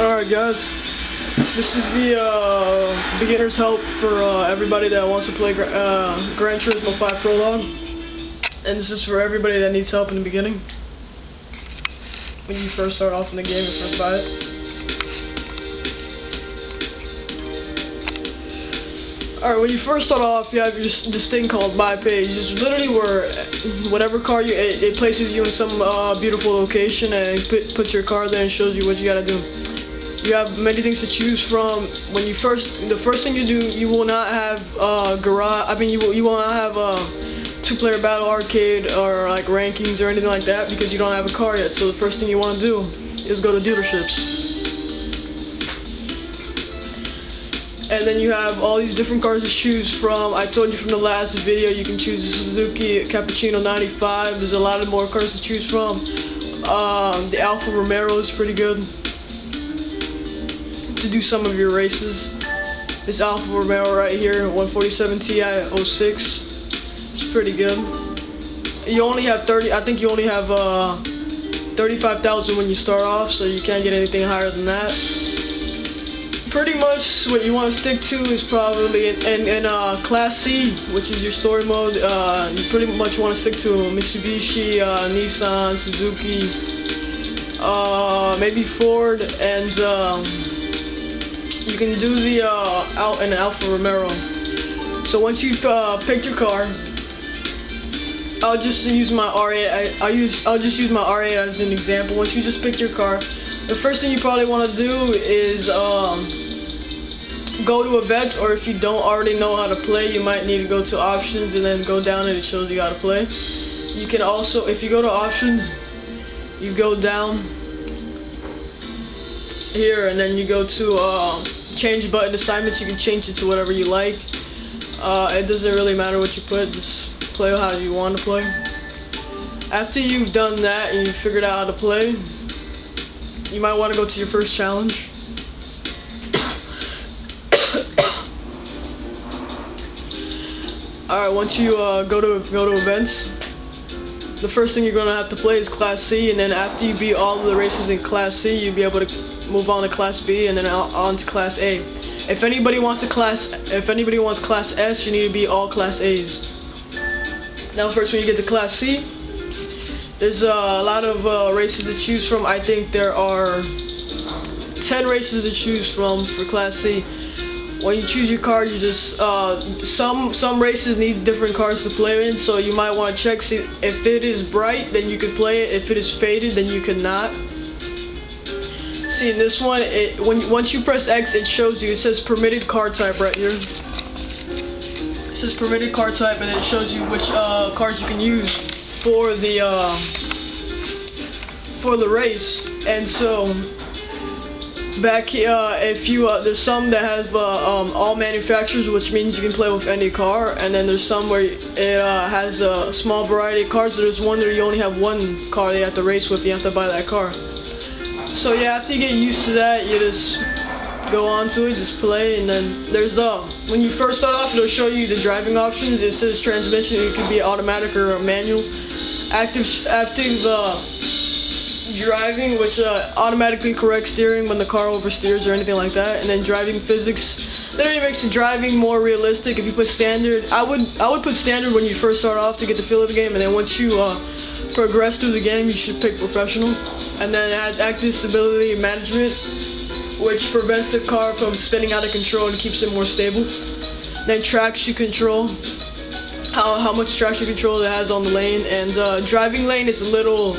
Alright guys, this is the beginner's help for everybody that wants to play Gran Turismo 5 Prologue. And this is for everybody that needs help in the beginning. When you first start off in the game and first buy it. Alright, when you first start off, you have this thing called buy page. It's literally where whatever car it places you in some beautiful location and puts your car there and shows you what you gotta do. You have many things to choose from. When the first thing you do, you will not have garage. I mean, you will not have two-player battle arcade or like rankings or anything like that because you don't have a car yet. So the first thing you want to do is go to dealerships. And then you have all these different cars to choose from. I told you from the last video you can choose the Suzuki Cappuccino 95. There's a lot of more cars to choose from. The Alfa Romero is pretty good to do some of your races. This Alfa Romero right here, 147 Ti 06. It's pretty good. You only have 30. I think you only have 35,000 when you start off, so you can't get anything higher than that. Pretty much what you want to stick to is probably in Class C, which is your story mode. You pretty much want to stick to Mitsubishi, Nissan, Suzuki, maybe Ford, and you can do the an Alfa Romero. So once you've picked your car, I'll just use my R8. I'll just use my R8 as an example. Once you just pick your car, the first thing you probably want to do is go to events, or if you don't already know how to play, you might need to go to options and then go down and it shows you how to play. You can also, if you go to options, you go down here and then you go to change button assignments. You can change it to whatever you like. It doesn't really matter what you put, just play how you want to play. After you've done that and you've figured out how to play, you might want to go to your first challenge. Alright, once you go to events, the first thing you're going to have to play is Class C, and then after you beat all of the races in Class C, you'll be able to move on to Class B and then on to Class A. If anybody wants Class S, you need to beat all Class A's. Now first, when you get to Class C, there's a lot of races to choose from. I think there are 10 races to choose from for Class C. When you choose your car, you just some races need different cars to play in, so you might want to check. See, if it is bright, then you could play it. If it is faded, then you cannot. See, in this one, once you press X, it shows you. It says permitted car type right here. It says permitted car type, and it shows you which cars you can use for the race. And so back here, if you there's some that have all manufacturers, which means you can play with any car, and then there's some where it has a small variety of cars. There's one where you only have one car you have to race with. You have to buy that car. So yeah, after you get used to that, you just go on to it, just play, and then there's when you first start off, it'll show you the driving options. It says transmission. It could be automatic or manual. Active driving, which automatically corrects steering when the car oversteers or anything like that. And then driving physics literally makes the driving more realistic. If you put standard, I would put standard when you first start off to get the feel of the game, and then once you progress through the game, you should pick professional. And then it has active stability management, which prevents the car from spinning out of control and keeps it more stable. Then traction control, how much traction control it has on the lane. And driving lane is a little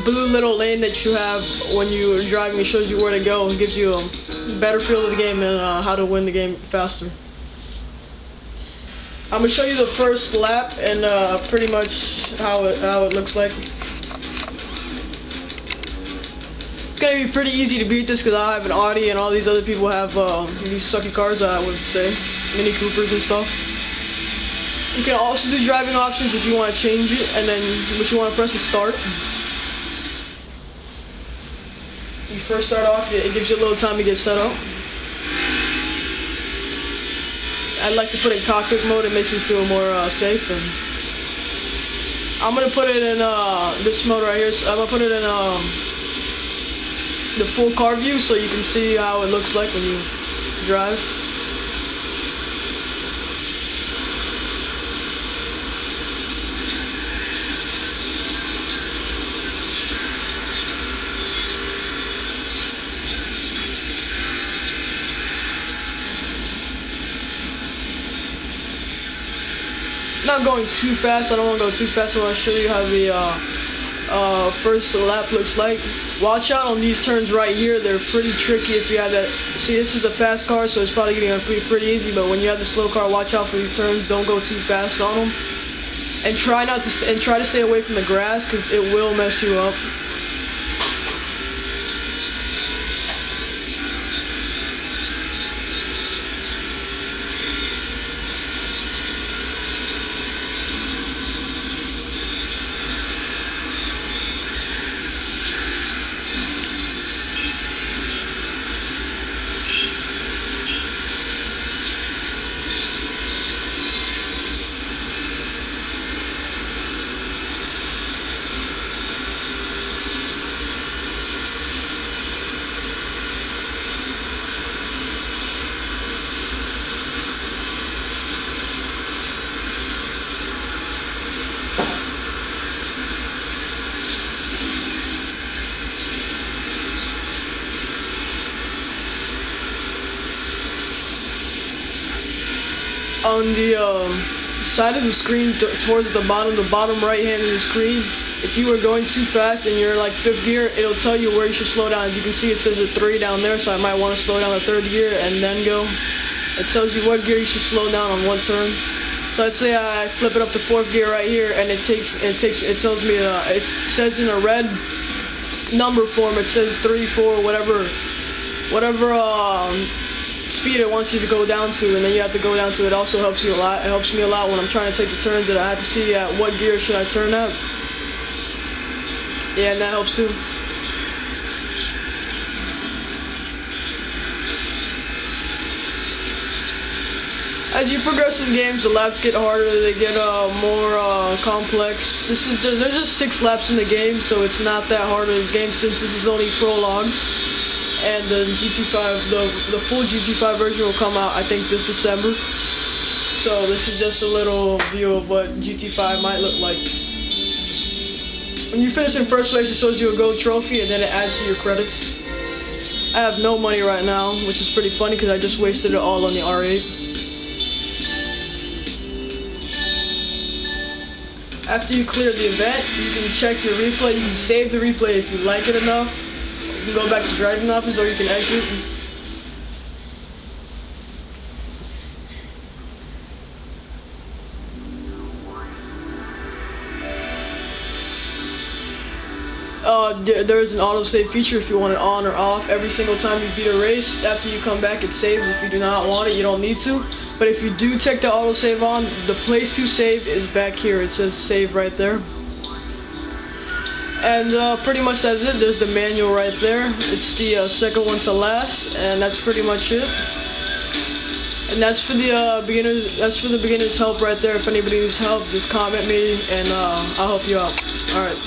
blue lane that you have when you're driving. It shows you where to go and gives you a better feel of the game and how to win the game faster. I'm gonna show you the first lap and pretty much how it looks like. It's gonna be pretty easy to beat this because I have an Audi and all these other people have these sucky cars, I would say, Mini Coopers and stuff. You can also do driving options if you want to change it, and then what you want to press is start. You first start off, it gives you a little time to get set up. I like to put it in cockpit mode. It makes me feel more safe. And I'm gonna put it in this mode right here. So I'm gonna put it in the full car view so you can see how it looks like when you drive. Not going too fast. I don't want to go too fast. I want to show you how the first lap looks like. Watch out on these turns right here. They're pretty tricky if you have that. See, this is a fast car, so it's probably going to be pretty easy. But when you have the slow car, watch out for these turns. Don't go too fast on them, and try to stay away from the grass because it will mess you up. On the side of the screen towards the bottom right hand of the screen, if you were going too fast and you're like 5th gear, it'll tell you where you should slow down. As you can see, it says a 3 down there, so I might want to slow down to 3rd gear and then go. It tells you what gear you should slow down on one turn. So I'd say I flip it up to 4th gear right here, and it tells me it says in a red number form, it says 3, 4, whatever speed it wants you to go down to, and then you have to go down to. It also helps you a lot. It helps me a lot when I'm trying to take the turns that I have to see at what gear should I turn at. Yeah, and that helps too. As you progress in games, the laps get harder. They get more complex. There's just 6 laps in the game, so it's not that hard of a game since this is only Prologue. And the GT5, the full GT5 version will come out, I think, this December. So this is just a little view of what GT5 might look like. When you finish in 1st place, it shows you a gold trophy, and then it adds to your credits. I have no money right now, which is pretty funny because I just wasted it all on the R8. After you clear the event, you can check your replay. You can save the replay if you like it enough. You can go back to driving options, or you can exit. There is an autosave feature if you want it on or off. Every single time you beat a race, after you come back, it saves. If you do not want it, you don't need to. But if you do take the autosave on, the place to save is back here. It says save right there. And pretty much that's it. There's the manual right there. It's the second one to last, and that's pretty much it. And that's for the beginners. That's for the beginners help right there. If anybody needs help, just comment me, and I'll help you out. All right.